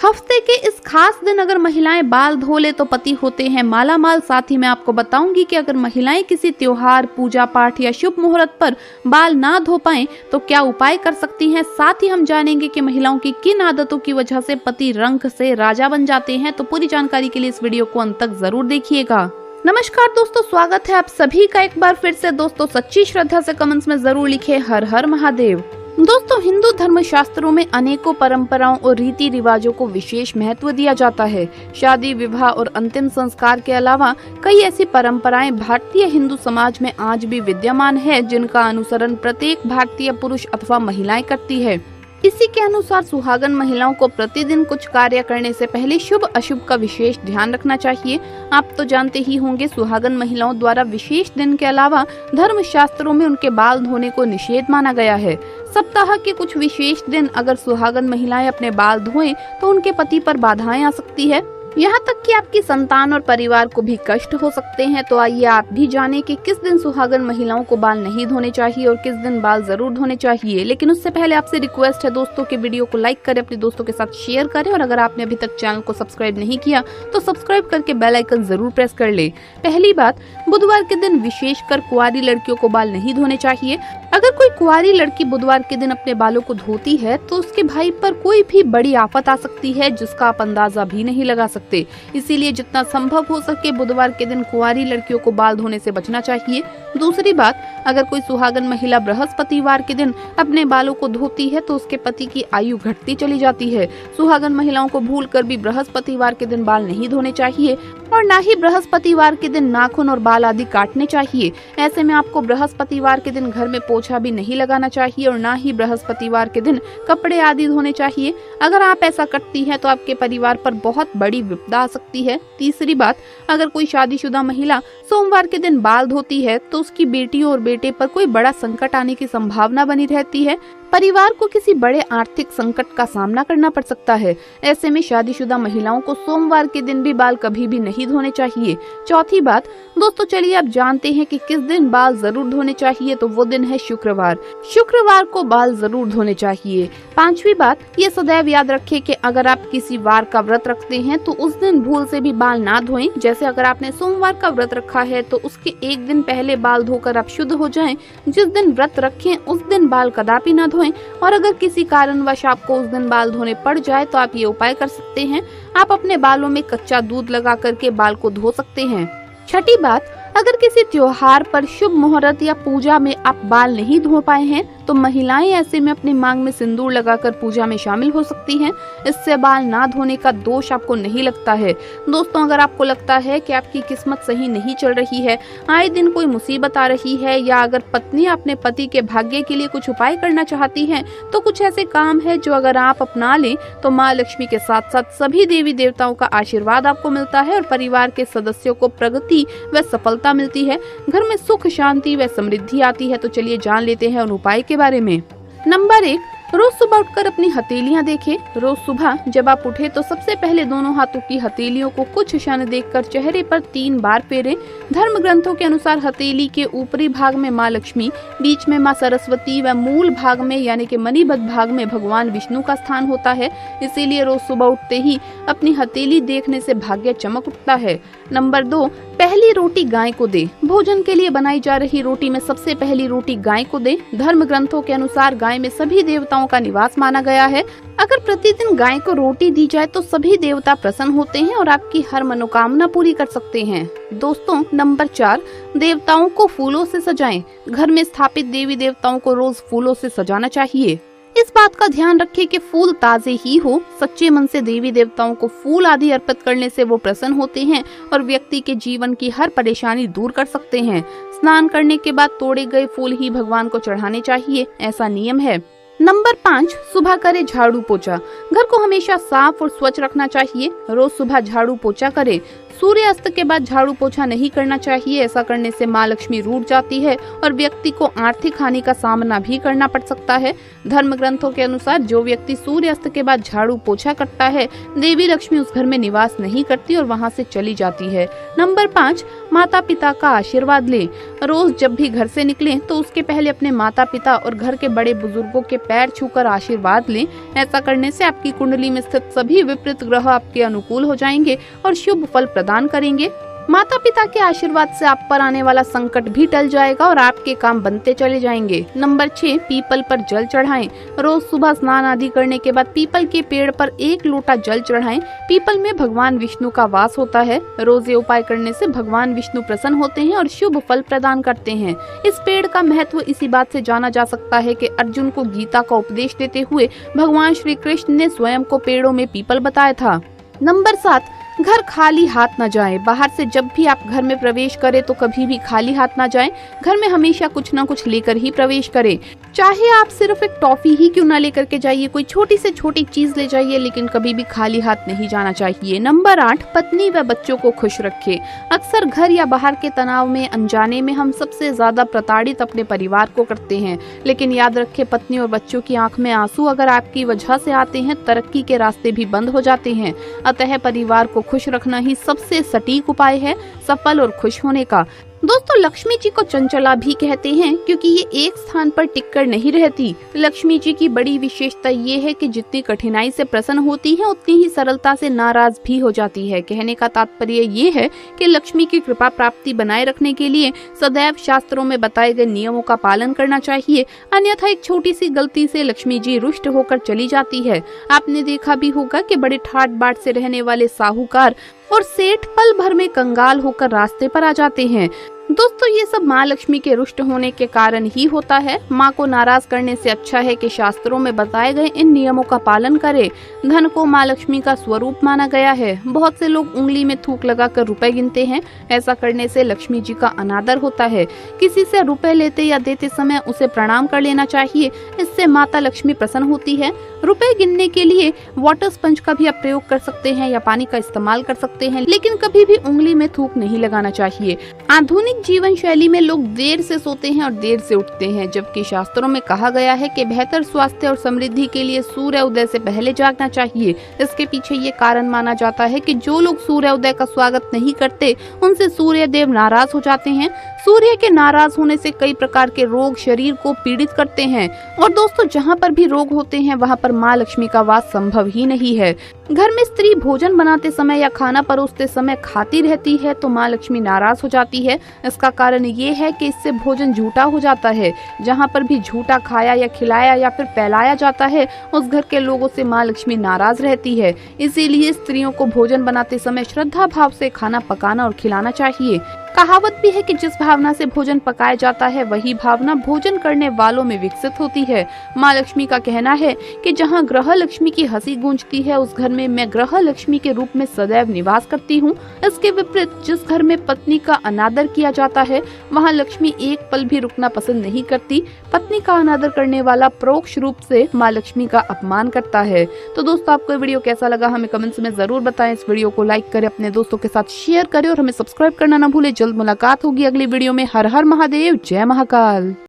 हफ्ते के इस खास दिन अगर महिलाएं बाल धो ले तो पति होते हैं मालामाल। साथ ही मैं आपको बताऊंगी कि अगर महिलाएं किसी त्योहार, पूजा पाठ या शुभ मुहूर्त पर बाल ना धो पाएं तो क्या उपाय कर सकती हैं। साथ ही हम जानेंगे कि महिलाओं की किन आदतों की वजह से पति रंग से राजा बन जाते हैं। तो पूरी जानकारी के लिए इस वीडियो को अंत तक जरूर देखिएगा। नमस्कार दोस्तों, स्वागत है आप सभी का एक बार फिर से। दोस्तों सच्ची श्रद्धा से कमेंट्स में जरूर लिखे हर हर महादेव। दोस्तों हिंदू धर्म शास्त्रों में अनेकों परंपराओं और रीति रिवाजों को विशेष महत्व दिया जाता है। शादी, विवाह और अंतिम संस्कार के अलावा कई ऐसी परंपराएं भारतीय हिंदू समाज में आज भी विद्यमान है जिनका अनुसरण प्रत्येक भारतीय पुरुष अथवा महिलाएं करती है। इसी के अनुसार सुहागन महिलाओं को प्रतिदिन कुछ कार्य करने से पहले शुभ अशुभ का विशेष ध्यान रखना चाहिए। आप तो जानते ही होंगे सुहागन महिलाओं द्वारा विशेष दिन के अलावा धर्म शास्त्रों में उनके बाल धोने को निषेध माना गया है। सप्ताह के कुछ विशेष दिन अगर सुहागन महिलाएं अपने बाल धोएं तो उनके पति पर बाधाएं आ सकती है, यहाँ तक कि आपकी संतान और परिवार को भी कष्ट हो सकते हैं। तो आइए आप भी जानें कि किस दिन सुहागन महिलाओं को बाल नहीं धोने चाहिए और किस दिन बाल जरूर धोने चाहिए। लेकिन उससे पहले आपसे रिक्वेस्ट है दोस्तों कि वीडियो को लाइक करें, अपने दोस्तों के साथ शेयर करें और अगर आपने अभी तक चैनल को सब्सक्राइब नहीं किया तो सब्सक्राइब करके बेल आइकन जरूर प्रेस कर ले। पहली बात, बुधवार के दिन विशेषकर कुंवारी लड़कियों को बाल नहीं धोने चाहिए। अगर कोई कुंवारी लड़की बुधवार के दिन अपने बालों को धोती है तो उसके भाई पर कोई भी बड़ी आफत आ सकती है जिसका आप अंदाजा भी नहीं लगा सकते। इसीलिए जितना संभव हो सके बुधवार के दिन कुंवारी लड़कियों को बाल धोने से बचना चाहिए। दूसरी बात, अगर कोई सुहागन महिला बृहस्पतिवार के दिन अपने बालों को धोती है तो उसके पति की आयु घटती चली जाती है। सुहागन महिलाओं को भूलकर भी बृहस्पतिवार के दिन बाल नहीं धोने चाहिए और ना ही बृहस्पतिवार के दिन नाखून और बाल आदि काटने चाहिए। ऐसे में आपको बृहस्पतिवार के दिन घर में पोछा भी नहीं लगाना चाहिए और ना ही बृहस्पतिवार के दिन कपड़े आदि धोने चाहिए। अगर आप ऐसा करती हैं तो आपके परिवार पर बहुत बड़ी विपदा आ सकती है। तीसरी बात, अगर कोई शादीशुदा महिला सोमवार के दिन बाल धोती है तो उसकी बेटियों और बेटे पर कोई बड़ा संकट आने की संभावना बनी रहती है। परिवार को किसी बड़े आर्थिक संकट का सामना करना पड़ सकता है। ऐसे में शादीशुदा महिलाओं को सोमवार के दिन भी बाल कभी भी नहीं धोने चाहिए। चौथी बात, दोस्तों चलिए आप जानते हैं कि किस दिन बाल जरूर धोने चाहिए। तो वो दिन है शुक्रवार। शुक्रवार को बाल जरूर धोने चाहिए। पांचवी बात, ये सदैव याद रखें कि अगर आप किसी वार का व्रत रखते हैं तो उस दिन भूल से भी बाल ना धोएं। जैसे अगर आपने सोमवार का व्रत रखा है तो उसके एक दिन पहले बाल धोकर आप शुद्ध हो जाएं। जिस दिन व्रत रखें उस दिन बाल कदापि ना धोएं। और अगर किसी कारणवश आपको उस दिन बाल धोने पड़ जाए तो आप ये उपाय कर सकते हैं, आप अपने बालों में कच्चा दूध लगा करके बाल को धो सकते हैं। छठी बात, अगर किसी त्योहार पर, शुभ मुहूर्त या पूजा में आप बाल नहीं धो पाए हैं तो महिलाएं ऐसे में अपनी मांग में सिंदूर लगाकर पूजा में शामिल हो सकती हैं। इससे बाल ना धोने का दोष आपको नहीं लगता है। दोस्तों अगर आपको लगता है कि आपकी किस्मत सही नहीं चल रही है, आए दिन कोई मुसीबत आ रही है, या अगर पत्नी अपने पति के भाग्य के लिए कुछ उपाय करना चाहती है तो कुछ ऐसे काम है जो अगर आप अपना लें तो माँ लक्ष्मी के साथ साथ सभी देवी देवताओं का आशीर्वाद आपको मिलता है और परिवार के सदस्यों को प्रगति व सफलता मिलती है। घर में सुख, शांति व समृद्धि आती है। तो चलिए जान लेते हैं उन उपाय के बारे में। नंबर 1, रोज सुबह उठकर अपनी हथेलियां देखें। रोज सुबह जब आप उठे तो सबसे पहले दोनों हाथों की हथेलियों को कुछ क्षण देखकर चेहरे पर 3 बार फेरें। धर्म ग्रंथों के अनुसार हथेली के ऊपरी भाग में माँ लक्ष्मी, बीच में माँ सरस्वती व मूल भाग में यानी कि मणिबद्ध भाग में भगवान विष्णु का स्थान होता है। इसीलिए रोज सुबह उठते ही अपनी हथेली देखने से भाग्य चमक उठता है। नंबर 2, पहली रोटी गाय को दे। भोजन के लिए बनाई जा रही रोटी में सबसे पहली रोटी गाय को दे। धर्म ग्रंथों के अनुसार गाय में सभी देवताओं का निवास माना गया है। अगर प्रतिदिन गाय को रोटी दी जाए तो सभी देवता प्रसन्न होते हैं और आपकी हर मनोकामना पूरी कर सकते हैं। दोस्तों नंबर 4, देवताओं को फूलों से सजाएं। घर में स्थापित देवी देवताओं को रोज फूलों से सजाना चाहिए। इस बात का ध्यान रखें कि फूल ताजे ही हो। सच्चे मन से देवी देवताओं को फूल आदि अर्पित करने से वो प्रसन्न होते हैं और व्यक्ति के जीवन की हर परेशानी दूर कर सकते हैं। स्नान करने के बाद तोड़े गए फूल ही भगवान को चढ़ाने चाहिए, ऐसा नियम है। नंबर 5, सुबह करे झाड़ू पोछा। घर को हमेशा साफ और स्वच्छ रखना चाहिए। रोज सुबह झाड़ू पोछा करें। सूर्यास्त के बाद झाड़ू पोछा नहीं करना चाहिए। ऐसा करने से माँ लक्ष्मी रूठ जाती है और व्यक्ति को आर्थिक हानि का सामना भी करना पड़ सकता है। धर्म ग्रंथों के अनुसार जो व्यक्ति सूर्यास्त के बाद झाड़ू पोछा करता है, देवी लक्ष्मी उस घर में निवास नहीं करती और वहाँ से चली जाती है। नंबर 5, माता पिता का आशीर्वाद लें। रोज जब भी घर से निकलें तो उसके पहले अपने माता पिता और घर के बड़े बुजुर्गों के पैर छूकर आशीर्वाद लें। ऐसा करने से आपकी कुंडली में स्थित सभी विपरीत ग्रह आपके अनुकूल हो जाएंगे और शुभ फल प्रदान करेंगे। माता पिता के आशीर्वाद से आप पर आने वाला संकट भी टल जाएगा और आपके काम बनते चले जाएंगे। नंबर 6, पीपल पर जल चढ़ाएं। रोज सुबह स्नान आदि करने के बाद पीपल के पेड़ पर 1 लोटा जल चढ़ाएं। पीपल में भगवान विष्णु का वास होता है। रोज ये उपाय करने से भगवान विष्णु प्रसन्न होते हैं और शुभ फल प्रदान करते हैं। इस पेड़ का महत्व इसी बात से जाना जा सकता है कि अर्जुन को गीता का उपदेश देते हुए भगवान श्री कृष्ण ने स्वयं को पेड़ों में पीपल बताया था। नंबर 7, घर खाली हाथ न जाएं। बाहर से जब भी आप घर में प्रवेश करें तो कभी भी खाली हाथ न जाएं। घर में हमेशा कुछ न कुछ लेकर ही प्रवेश करें। चाहे आप सिर्फ एक टॉफी ही क्यों ना लेकर के जाइए, कोई छोटी से छोटी चीज ले जाइए, लेकिन कभी भी खाली हाथ नहीं जाना चाहिए। नंबर 8, पत्नी व बच्चों को खुश रखें। अक्सर घर या बाहर के तनाव में अनजाने में हम सबसे ज्यादा प्रताड़ित अपने परिवार को करते हैं, लेकिन याद रखें पत्नी और बच्चों की आंख में आंसू अगर आपकी वजह से आते हैं, तरक्की के रास्ते भी बंद हो जाते हैं। अतः परिवार को खुश रखना ही सबसे सटीक उपाय है सफल और खुश होने का। दोस्तों, लक्ष्मी जी को चंचला भी कहते हैं क्योंकि ये एक स्थान पर टिककर नहीं रहती। लक्ष्मी जी की बड़ी विशेषता ये है कि जितनी कठिनाई से प्रसन्न होती है उतनी ही सरलता से नाराज भी हो जाती है। कहने का तात्पर्य ये है कि लक्ष्मी की कृपा प्राप्ति बनाए रखने के लिए सदैव शास्त्रों में बताए गए नियमों का पालन करना चाहिए, अन्यथा एक छोटी सी गलती से लक्ष्मी जी रुष्ट होकर चली जाती है। आपने देखा भी होगा कि बड़े ठाट बाट से रहने वाले साहूकार और सेठ पल भर में कंगाल होकर रास्ते पर आ जाते हैं। दोस्तों, ये सब माँ लक्ष्मी के रुष्ट होने के कारण ही होता है। माँ को नाराज करने से अच्छा है कि शास्त्रों में बताए गए इन नियमों का पालन करें। धन को माँ लक्ष्मी का स्वरूप माना गया है। बहुत से लोग उंगली में थूक लगाकर रुपए गिनते हैं। ऐसा करने से लक्ष्मी जी का अनादर होता है। किसी से रुपए लेते या देते समय उसे प्रणाम कर लेना चाहिए, इससे माता लक्ष्मी प्रसन्न होती है। रुपए गिनने के लिए वाटर स्पंज का भी आप प्रयोग कर सकते हैं या पानी का इस्तेमाल कर सकते हैं, लेकिन कभी भी उंगली में थूक नहीं लगाना चाहिए। आधुनिक जीवन शैली में लोग देर से सोते हैं और देर से उठते हैं, जबकि शास्त्रों में कहा गया है कि बेहतर स्वास्थ्य और समृद्धि के लिए सूर्य उदय से पहले जागना चाहिए। इसके पीछे ये कारण माना जाता है कि जो लोग सूर्य उदय का स्वागत नहीं करते उनसे सूर्य देव नाराज हो जाते हैं। सूर्य के नाराज होने से कई प्रकार के रोग शरीर को पीड़ित करते हैं और दोस्तों, जहाँ पर भी रोग होते हैं वहाँ पर माँ लक्ष्मी का वास संभव ही नहीं है। घर में स्त्री भोजन बनाते समय या खाना परोसते समय खाती रहती है तो माँ लक्ष्मी नाराज हो जाती है। इसका कारण ये है कि इससे भोजन झूठा हो जाता है। जहाँ पर भी झूठा खाया या खिलाया या फिर फैलाया जाता है उस घर के लोगों से माँ लक्ष्मी नाराज रहती है। इसीलिए स्त्रियों को भोजन बनाते समय श्रद्धा भाव से खाना पकाना और खिलाना चाहिए। कहावत भी है कि जिस भावना से भोजन पकाया जाता है वही भावना भोजन करने वालों में विकसित होती है। माँ लक्ष्मी का कहना है कि जहाँ ग्रह लक्ष्मी की हंसी गूंजती है उस घर में मैं ग्रह लक्ष्मी के रूप में सदैव निवास करती हूँ। इसके विपरीत जिस घर में पत्नी का अनादर किया जाता है वहाँ लक्ष्मी एक पल भी रुकना पसंद नहीं करती। पत्नी का अनादर करने वाला परोक्ष रूप से माँ लक्ष्मी का अपमान करता है। तो दोस्तों, आपको वीडियो कैसा लगा हमें कमेंट्स में जरूर बताएं। इस वीडियो को लाइक करें, अपने दोस्तों के साथ शेयर करें और हमें सब्सक्राइब करना न भूलें। जल्द मुलाकात होगी अगली वीडियो में। हर हर महादेव, जय महाकाल।